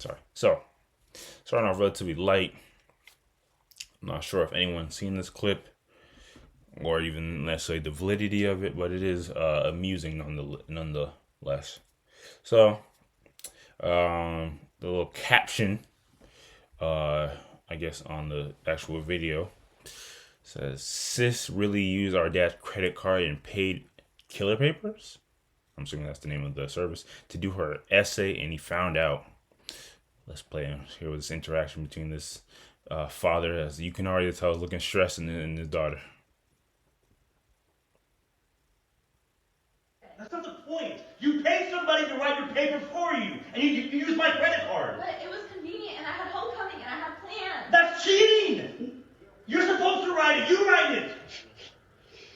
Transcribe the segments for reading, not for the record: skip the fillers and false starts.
Sorry. So, starting off relatively light. I'm not sure if anyone's seen this clip or even necessarily the validity of it, but it is amusing nonetheless. So, the little caption, uh, I guess, on the actual video says, "Sis really used our dad's credit card and paid killer papers." I'm assuming that's the name of the service to do her essay, and he found out. Let's play and hear this interaction between this father, as you can already tell, is looking stressed, and his daughter. That's not the point. You pay somebody to write your paper for you, and you use my credit card. But it was convenient, and I had homecoming, and I had plans. That's cheating! You're supposed to write it. You write it.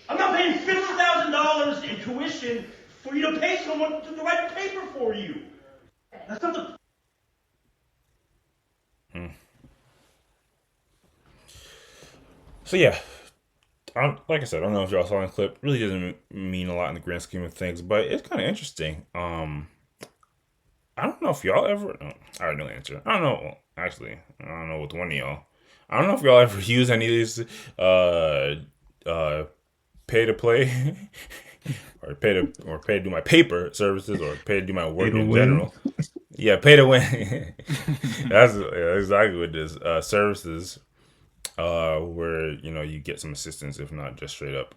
I'm not paying $50,000 in tuition for you to pay someone to write a paper for you. That's not the. So yeah, like I said, I don't know if y'all saw the clip. Really doesn't mean a lot in the grand scheme of things, but it's kind of interesting. I don't know if y'all ever. I already know the answer. I don't know. Actually, I don't know with one of y'all. I don't know if y'all ever use any of these uh pay to play or pay to do my paper services or pay to do my work Pay to in win. general. Yeah, pay to win. That's exactly what it is. Services where you get some assistance, if not just straight up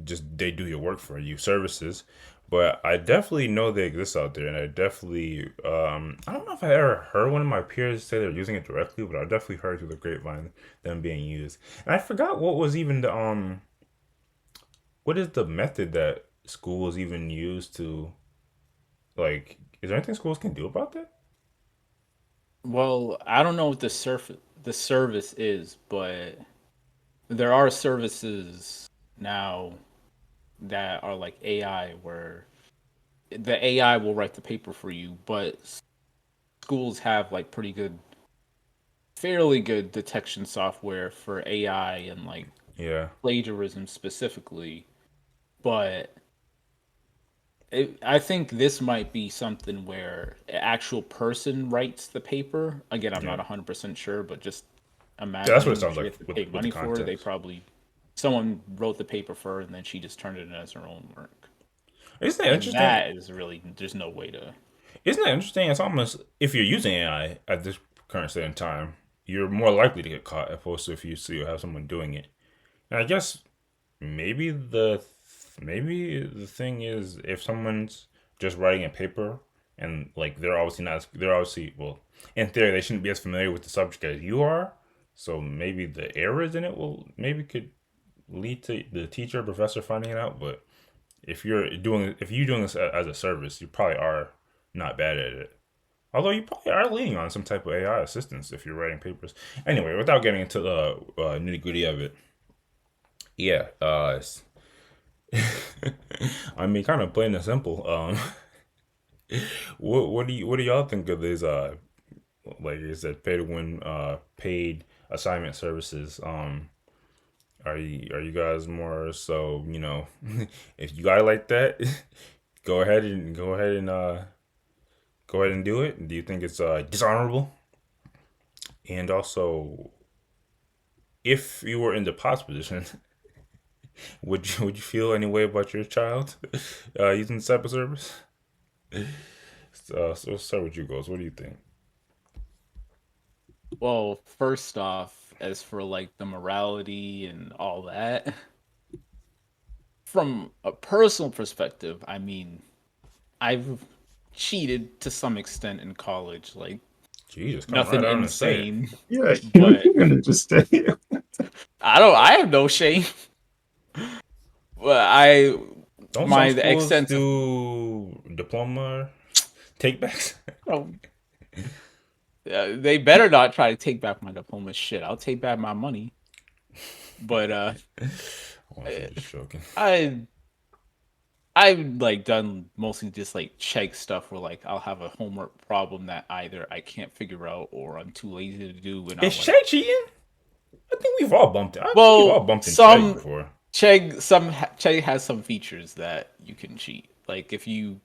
just they do your work for you, services. But I definitely know they exist out there, and I definitely I don't know if I ever heard one of my peers say they're using it directly, but I definitely heard through the grapevine them being used. And I forgot what was even the what is the method that schools even use to, like, is there anything schools can do about that? Well, I don't know what the service is, but there are services now that are like AI where the AI will write the paper for you, but schools have like fairly good detection software for AI and like Yeah. plagiarism specifically. But I think this might be something where an actual person writes the paper. Again, I'm not Yeah. 100% sure, but just Yeah, that's what it imagining sounds she like has to with pay the money for it. They context. probably someone wrote the paper for her and then she just turned it in as her own work. Isn't that And interesting? that is really there's no way to. Isn't that interesting? It's almost, if you're using AI at this current state in time, you're more likely to get caught opposed to if you see or have someone doing it. And I guess maybe the thing is, if someone's just writing a paper and like they're obviously, well, in theory they shouldn't be as familiar with the subject as you are. So maybe the errors in it will maybe could lead to the teacher or professor finding it out. But if you're doing this as a service, you probably are not bad at it. Although you probably are leaning on some type of AI assistance if you're writing papers. Anyway, without getting into the nitty gritty of it, yeah. I mean, kind of plain and simple. What do y'all think of these like I said, pay to win paid assignment services? Are you guys more so, if you got it like that, go ahead and do it? Do you think it's dishonorable? And also, if you were in the pot's position, would you feel any way about your child using this type of service? So let's start with you, guys. What do you think? Well, first off, as for like the morality and all that, from a personal perspective, I mean, I've cheated to some extent in college, like Jesus, come right nothing on and say it. insane, Yeah, but you're gonna just say I have no shame. But Don't some the schools extent of, do diploma takebacks? oh, they better not try to take back my diploma. Shit, I'll take back my money. But Honestly, I'm just joking. I I've like done mostly just like check stuff where like I'll have a homework problem that either I can't figure out or I'm too lazy to do, and Is I'll like, Shay cheating? I think we've all bumped it. I think we've all well, bumped in Chegg some before. Chegg has some features that you can cheat. Like if you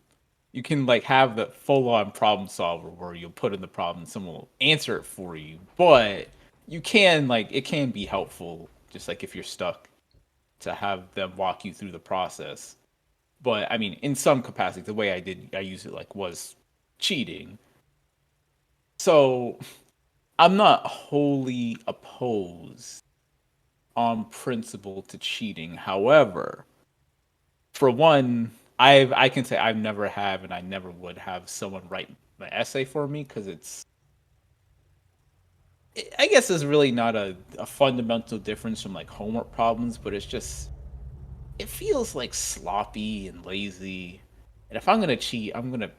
You can like have the full on problem solver where you'll put in the problem and someone will answer it for you. But you can like it can be helpful just like if you're stuck to have them walk you through the process. But I mean, in some capacity, the way I use it like was cheating. So I'm not wholly opposed on principle to cheating. However, for one, I can say I've never have and I never would have someone write my essay for me because I guess it's really not a fundamental difference from like homework problems, but it's just it feels like sloppy and lazy. And if I'm gonna cheat, I'm gonna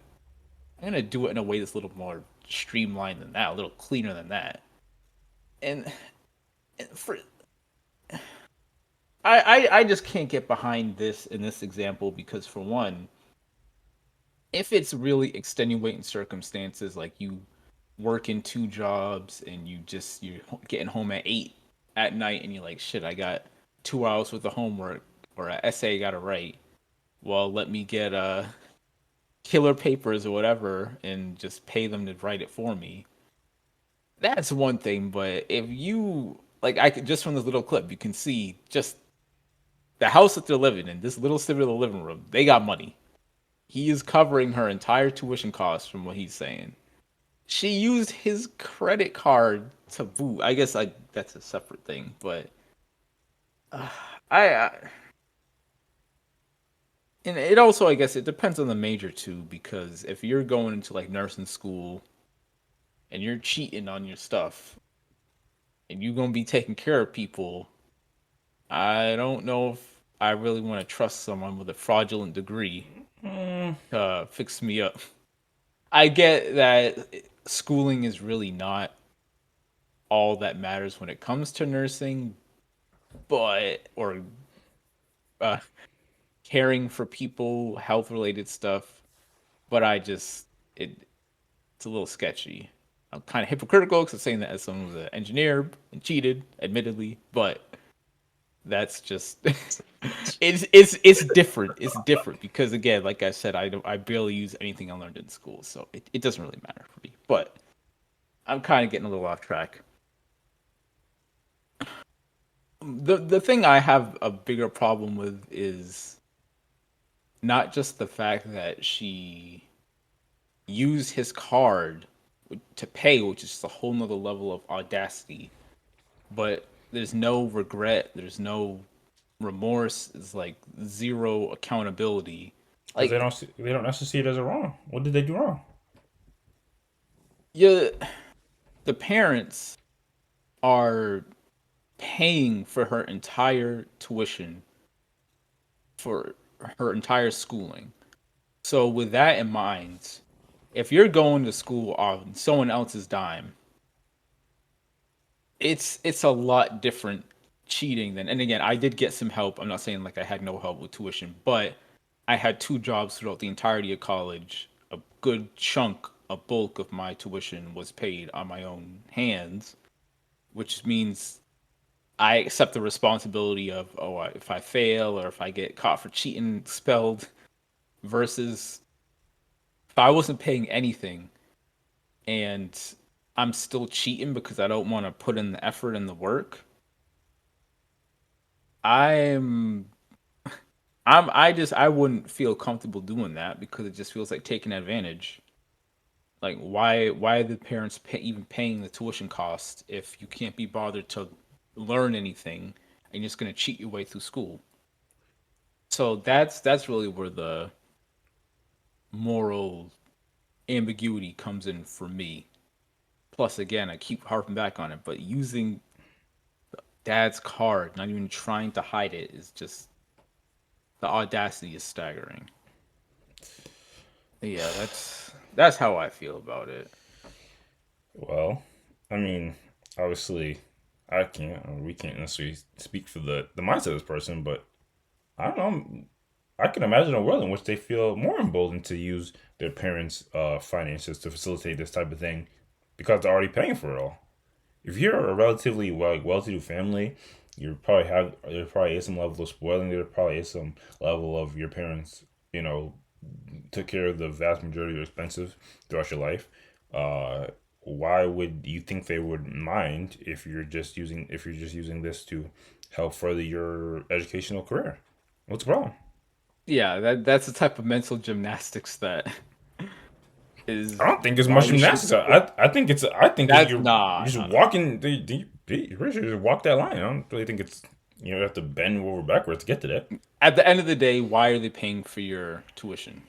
do it in a way that's a little more streamlined than that, a little cleaner than that. And, and for I just can't get behind this in this example because for one, if it's really extenuating circumstances like you work in two jobs and you're getting home at 8 at night and you're like shit I got 2 hours worth of homework or an essay I gotta write, well let me get killer papers or whatever and just pay them to write it for me. That's one thing, but if you like I could just from this little clip you can see just the house that they're living in, this little snippet of the living room, they got money. He is covering her entire tuition costs from what he's saying. She used his credit card to boot. I guess like that's a separate thing, but uh, I and it also I guess it depends on the major too because if you're going into like nursing school and you're cheating on your stuff and you're going to be taking care of people, I don't know if I really want to trust someone with a fraudulent degree Mm, to fix me up. I get that schooling is really not all that matters when it comes to nursing, but or uh, caring for people, health related stuff. But it it's a little sketchy. I'm kind of hypocritical because I'm saying that as someone who's an engineer and cheated, admittedly, but that's just it's different. It's different because again, like I said, I barely use anything I learned in school, so it doesn't really matter for me. But I'm kind of getting a little off track. The thing I have a bigger problem with is not just the fact that she used his card to pay, which is a whole nother level of audacity, but there's no regret, there's no remorse, it's like zero accountability. because Like they don't necessarily see it as a wrong. What did they do wrong? you the parents are paying for her entire tuition for her entire schooling. So with that in mind, if you're going to school on someone else's dime, it's a lot different cheating than and again, I did get some help. I'm not saying like I had no help with tuition, but I had two jobs throughout the entirety of college. A good chunk, a bulk of my tuition was paid on my own hands, which means I accept the responsibility of if I fail or if I get caught for cheating expelled versus if I wasn't paying anything and I'm still cheating because I don't want to put in the effort and the work, I'm I wouldn't feel comfortable doing that because it just feels like taking advantage. Like why are the parents even paying the tuition cost if you can't be bothered to learn anything and you're just gonna cheat your way through school? So that's really where the moral ambiguity comes in for me. Plus, again, I keep harping back on it, but using dad's card, not even trying to hide it, is just the audacity is staggering. Yeah, that's how I feel about it. Well, I mean, obviously, I can't. We can't necessarily speak for the mindset of this person, but I don't know. I can imagine a world in which they feel more emboldened to use their parents' finances to facilitate this type of thing because they're already paying for it all. If you're a relatively well-to-do family, there probably is some level of spoiling. There probably is some level of your parents, took care of the vast majority of your expenses throughout your life, uh, why would you think they would mind if you're just using this to help further your educational career? What's the problem? Yeah, that's the type of mental gymnastics that I is don't think it's why much we should. gymnastics. I think That's you're nah, just nah, nah. walking. Richard just walk that line. I don't really think it's you know you have to bend over backwards to get to that. At the end of the day, why are they paying for your tuition?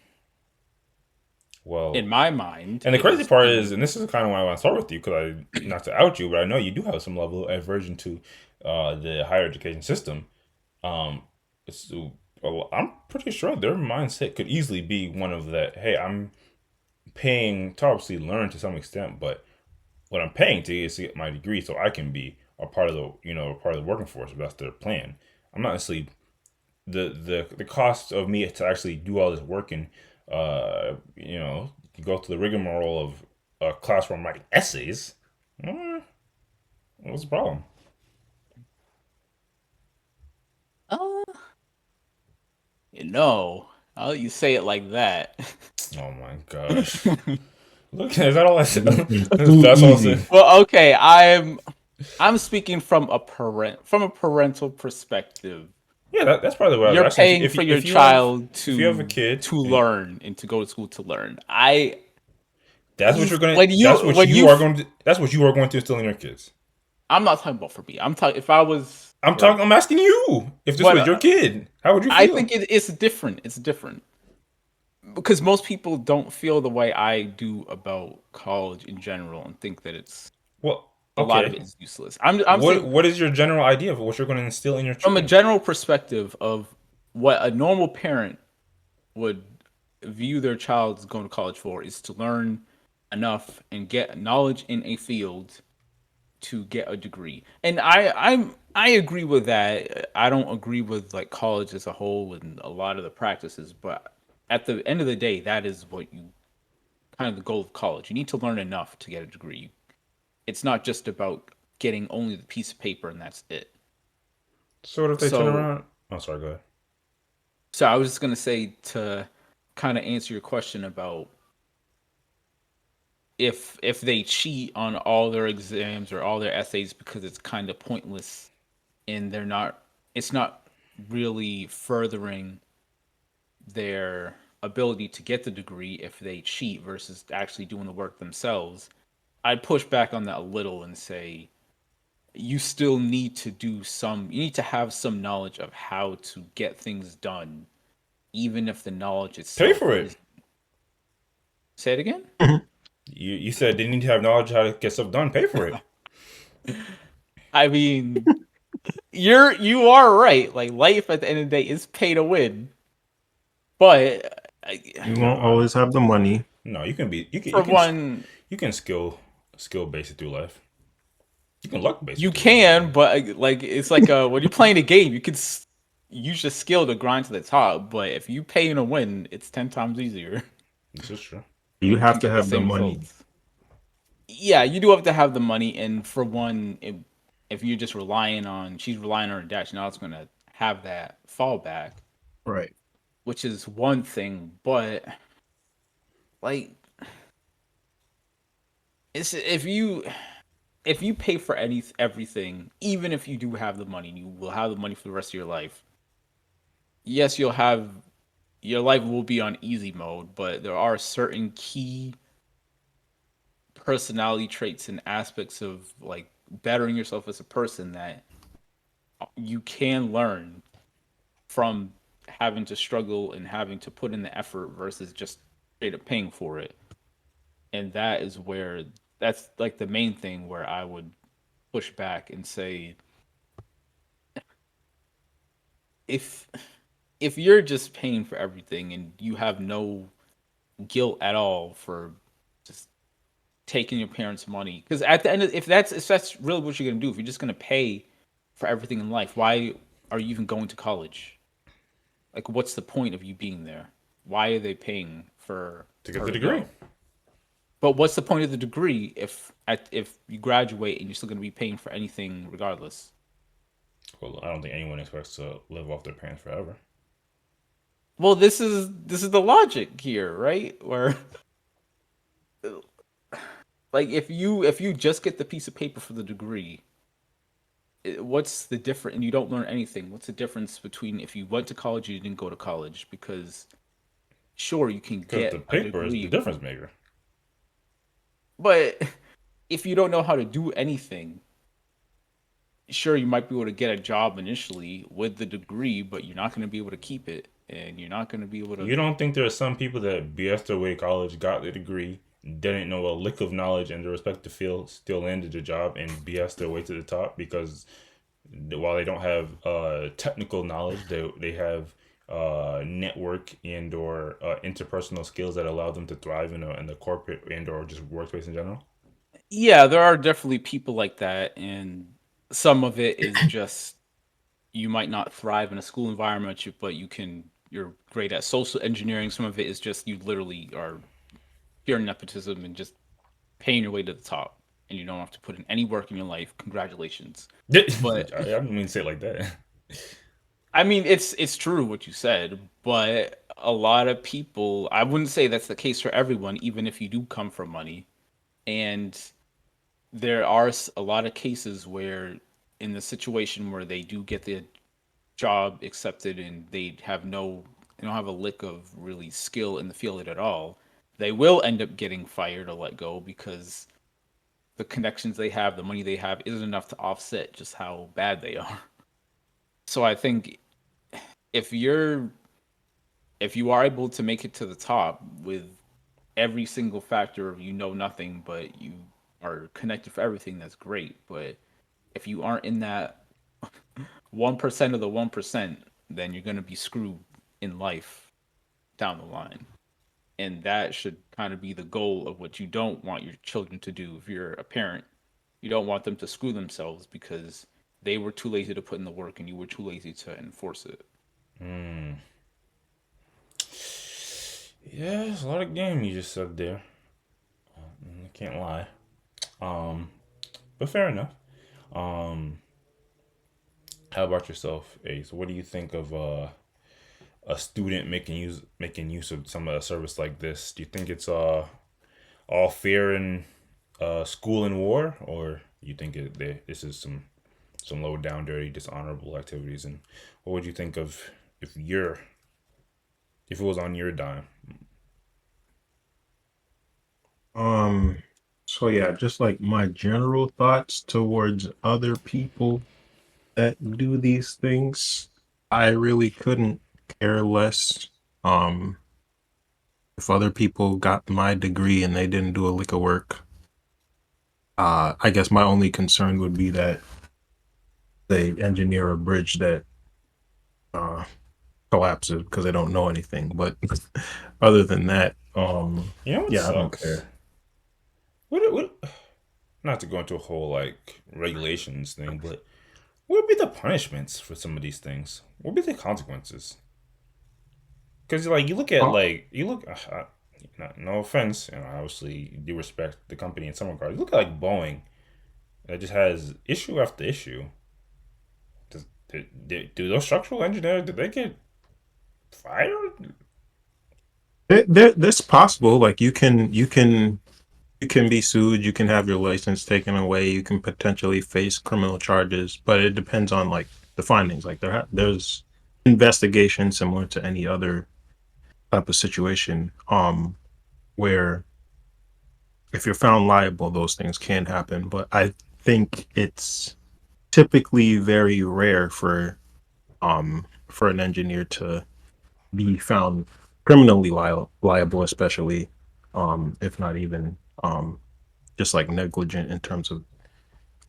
In Well, my mind, and the it crazy is part is, to. and this is kind of why I want to start with you, because not to out you, but I know you do have some level of aversion to the higher education system. Um, so, well, I'm pretty sure their mindset could easily be one of that. Hey, I'm paying to obviously learn to some extent, but what I'm paying to is to get my degree so I can be a part of a part of the working force. If that's their plan. I'm not necessarily the cost of me to actually do all this work and go through the rigmarole of a class where I'm writing essays. eh, what's the problem? Uh, you know, I'll let you say it like that. Oh my gosh! Look, is that all I said? It's too That's all I said. easy. Well, okay, I'm speaking from a parental perspective. Yeah, that's probably what I was You're asking. paying for your If you have child if you have a to kid, learn and to go to school to learn. I that's what you you're gonna. when That's you what when you you are going to. That's what you are going to instill in your kids. I'm not talking about for me. I'm talking if I was I'm like, talking. I'm asking you. If this but was your kid, how would you I feel? think it's different. It's different because most people don't feel the way I do about college in general and think that it's Well, a lot of it okay. is useless. I'm What saying what is your general idea of what you're going to instill in your from a children? general perspective of what a normal parent would view their child going to college for is to learn enough and get knowledge in a field to get a degree. And I agree with that. I don't agree with like college as a whole and a lot of the practices, but at the end of the day, that is what you kind of the goal of college. You need to learn enough to get a degree. It's not just about getting only the piece of paper and that's it. So what if they turn So around? Oh, sorry. Go ahead. so I was just gonna say to kind of answer your question about if they cheat on all their exams or all their essays because it's kind of pointless and they're not it's not really furthering their ability to get the degree if they cheat versus actually doing the work themselves. I'd push back on that a little and say you still need to you need to have some knowledge of how to get things done even if the knowledge Pay itself for it. is. Say it again. You said they need to have knowledge how to get stuff done. Pay for it. I mean, you are right. Like life at the end of the day is pay to win, but You No, won't always have the money. no. You can be. for one, You can skill base it through life. You can luck base you it through life. can, but like it's like when you're playing a game, you can use your skill to grind to the top. But if you pay to win, it's 10 times easier, This is true. You and you have can to get the have the same money. results. Yeah, you do have to have the money, and for one, if you're just she's relying on her dad, she's not going to have that fallback, Right. which is one thing. But like, it's if you pay for everything, even if you do have the money, you will have the money for the rest of your life. Yes, your life will be on easy mode, but there are certain key personality traits and aspects of like bettering yourself as a person that you can learn from having to struggle and having to put in the effort versus just straight up paying for it. And that's like the main thing where I would push back and say if you're just paying for everything and you have no guilt at all for just taking your parents' money, because at the end of, if that's really what you're gonna do, if you're just gonna pay for everything in life, why are you even going to college? Like, what's the point of you being there? Why are they paying for To get her the to degree. go? But what's the point of the degree if you graduate and you're still going to be paying for anything regardless? Well, I don't think anyone expects to live off their parents forever. Well, this is the logic here, right? Where like if you just get the piece of paper for the degree, what's the difference? And you don't learn anything. What's the difference between if you went to college or you didn't go to college? Because sure, you can Because the get a paper is the degree, difference maker. but if you don't know how to do anything, sure, you might be able to get a job initially with the degree, but you're not going to be able to keep it, and you're not going to be able to. You don't think there are some people that BS their way to college, got the degree, didn't know a lick of knowledge in their respective field, still landed the job and BS their way to the top because while they don't have technical knowledge, they have network and or interpersonal skills that allow them to thrive in the corporate and or just workspace in general. Yeah, there are definitely people like that, and some of it is just you might not thrive in a school environment, but you're great at social engineering. Some of it is just you literally are pure nepotism and just paying your way to the top, and you don't have to put in any work in your life. Congratulations. I But didn't mean to say it like that. I mean, it's true what you said, but a lot of people, I wouldn't say that's the case for everyone, even if you do come from money. And there are a lot of cases where, in the situation where they do get the job accepted and they don't have a lick of really skill in the field at all, they will end up getting fired or let go because the connections they have, the money they have, isn't enough to offset just how bad they are. So I think if you're if you are able to make it to the top with every single factor of you know nothing but you are connected for everything, that's great. But if you aren't in that 1% of the 1%, then you're going to be screwed in life down the line. And that should kind of be the goal of what you don't want your children to do. If you're a parent, you don't want them to screw themselves because they were too lazy to put in the work and you were too lazy to enforce it. Mm. Yeah, it's a lot of game you just said there. I can't lie. Um, but fair enough. Um, how about yourself, Ace? What do you think of a student making use of some service like this? Do you think it's all fair in school and war, or you think this is some low down, dirty, dishonorable activities? And what would you think of if you're if it was on your dime? Um, so yeah, just like my general thoughts towards other people that do these things, I really couldn't care less. Um, if other people got my degree and they didn't do a lick of work, I guess my only concern would be that they engineer a bridge that uh collapses because they don't know anything. But other than that, You know what yeah, I don't sucks? care. What not to go into a whole like regulations thing, but what would be the punishments for some of these things? What would be the consequences? Because like you look at Uh, like you look, no offense, obviously you do respect the company in some regards. You look at like Boeing that just has issue after issue. Do those structural engineers did they get fired? That's possible. Like you can be sued, you can have your license taken away, you can potentially face criminal charges, but it depends on like the findings. Like there's investigation similar to any other type of situation, where if you're found liable, those things can happen. But I think it's typically very rare for an engineer to be found criminally liable, especially if not even just like negligent in terms of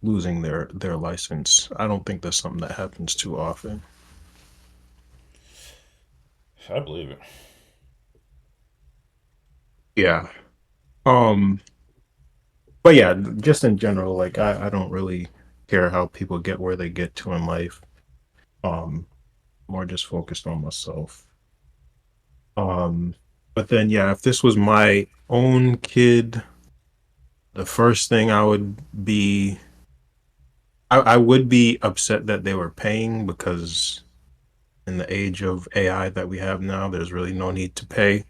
losing their license. I don't think that's something that happens too often. I believe it. Yeah. Um but yeah, just in general, like I don't really care how people get where they get to in life. Um More just focused on myself. Um but then yeah, if this was my own kid, the first thing I would be upset that they were paying because in the age of AI that we have now, there's really no need to pay.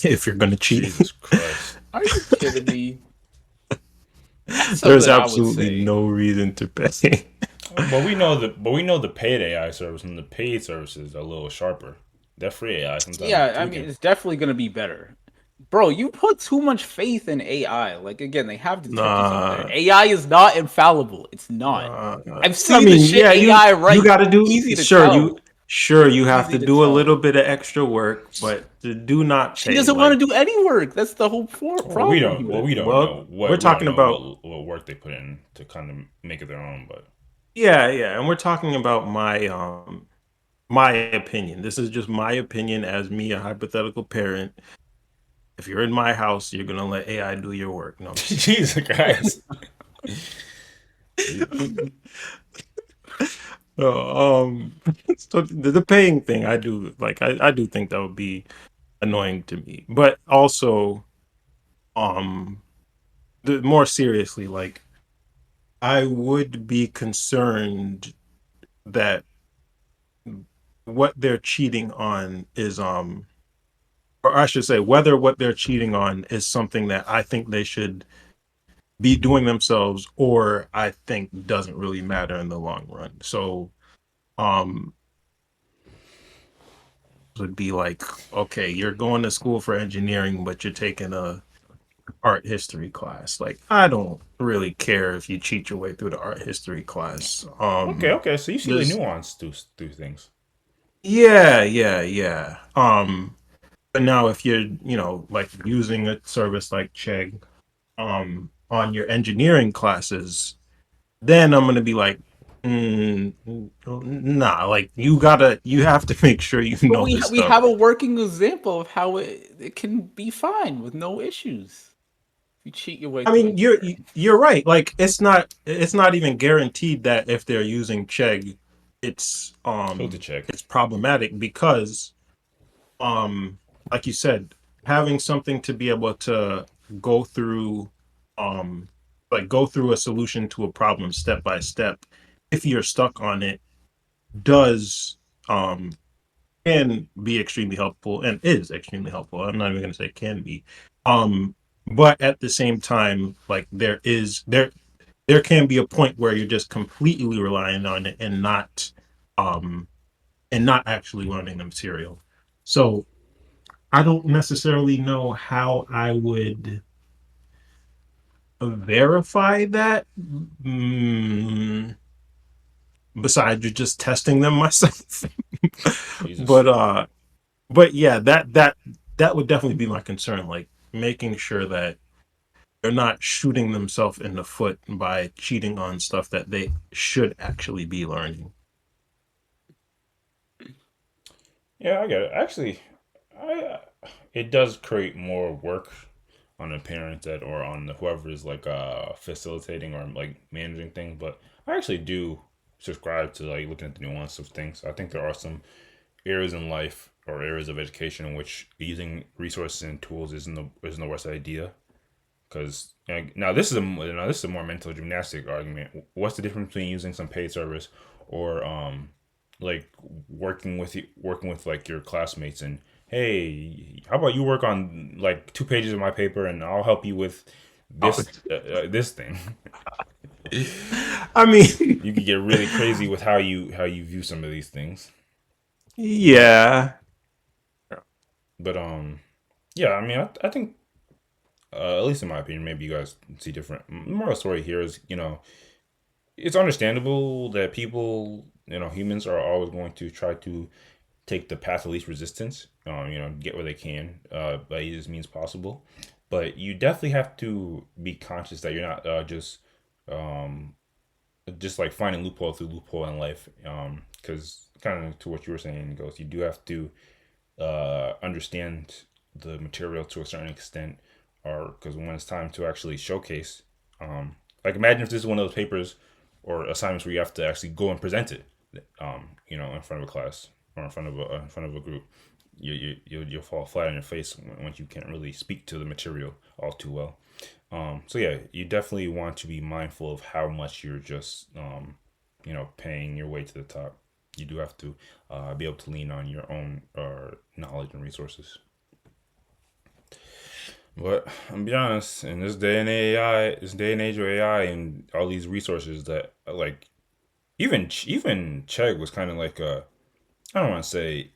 If you're gonna cheat, Jesus Christ. Are you kidding me? That's there's something I would absolutely say. no reason to pay. But we know the paid AI service and the paid service is a little sharper. That free AI sometimes is Yeah, I mean, tweaking. it's definitely gonna be better. Bro, you put too much faith in AI. Like again, they have detectives out there. Nah, AI is not infallible. It's not. uh, I've I seen the mean, shit yeah, AI you write. got to do Easy to sure you tell. sure you have Easy to to do a tell. little bit of extra work, but do not She pay doesn't want like. to do any work. That's the whole Well, we problem don't. Well, here. we don't Well, know we're what we don't talking know about what work they put in to kind of make it their own. But yeah, yeah, and we're talking about my opinion. This is just my opinion as me, a hypothetical parent. If you're in my house, you're gonna let AI do your work. No, I'm just Jesus Christ. um, so the paying thing, I do like. I do think that would be annoying to me, but also, um, more seriously, like I would be concerned that what they're cheating on is or I should say whether what they're cheating on is something that I think they should be doing themselves or I think doesn't really matter in the long run. So um would be like, okay, you're going to school for engineering, but you're taking a art history class. Like, I don't really care if you cheat your way through the art history class. Okay, okay. So you see the There's nuance to things. yeah, yeah, yeah. But now if you're, like using a service like Chegg on your engineering classes, then I'm gonna be like, nah, like you have to make sure you But know we this we stuff. have a working example of how it can be fine with no issues. You cheat your way I through mean, engineering. you're right. Like it's not even guaranteed that if they're using Chegg, it's Who to check? it's problematic because um like you said, having something to be able to go through um go through a solution to a problem step by step, if you're stuck on it, does can be extremely helpful and is extremely helpful. I'm not even going to say can be. Um, but at the same time, like there can be a point where you're just completely relying on it um and not actually learning the material. So I don't necessarily know how I would verify that. Besides just testing them myself. Jesus. but but yeah, that would definitely be my concern, like making sure that they're not shooting themselves in the foot by cheating on stuff that they should actually be learning. Yeah, I get it. Actually, I it does create more work on the parents that or on whoever is like facilitating or like managing things. But I actually do subscribe to like looking at the nuance of things. I think there are some areas in life or areas of education in which using resources and tools isn't the worst idea. Because now this is a more mental gymnastic argument. What's the difference between using some paid service or like working with like your classmates and hey, how about you work on like 2 pages of my paper and I'll help you with Oh, this thing. I mean, You could get really crazy with how you view some of these things. But yeah. but yeah, I mean I think at least in my opinion, maybe you guys see different. The moral of the story here is, it's understandable that people, humans are always going to try to take the path of least resistance, get where they can by easiest means possible. But you definitely have to be conscious that you're not um, just like finding loophole through loophole in life. Because kind of to what you were saying goes, you do have to understand the material to a certain extent, or because when it's time to actually showcase, like imagine if this is one of those papers or assignments where you have to actually go and present it, in front of a class or in front of a group. You'll fall flat on your face once you can't really speak to the material all too well. So yeah, you definitely want to be mindful of how much you're just paying your way to the top. You do have to be able to lean on your own knowledge and resources. But I'm be honest, in this day and AI, this day and age of AI and all these resources that like even Chegg was kind of like a, I don't want to say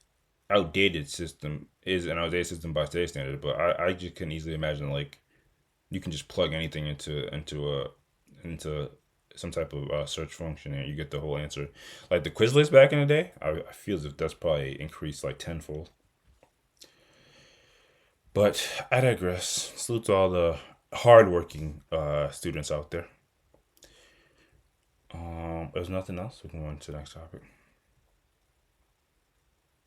outdated system, is an outdated system by today's standard, but I just can easily imagine like you can just plug anything into some type of search function and you get the whole answer. Like the Quizlist back in the day, I feel as if that's probably increased like tenfold. But I digress. Salute to all the hardworking students out there. There's nothing else. We can go on to the next topic.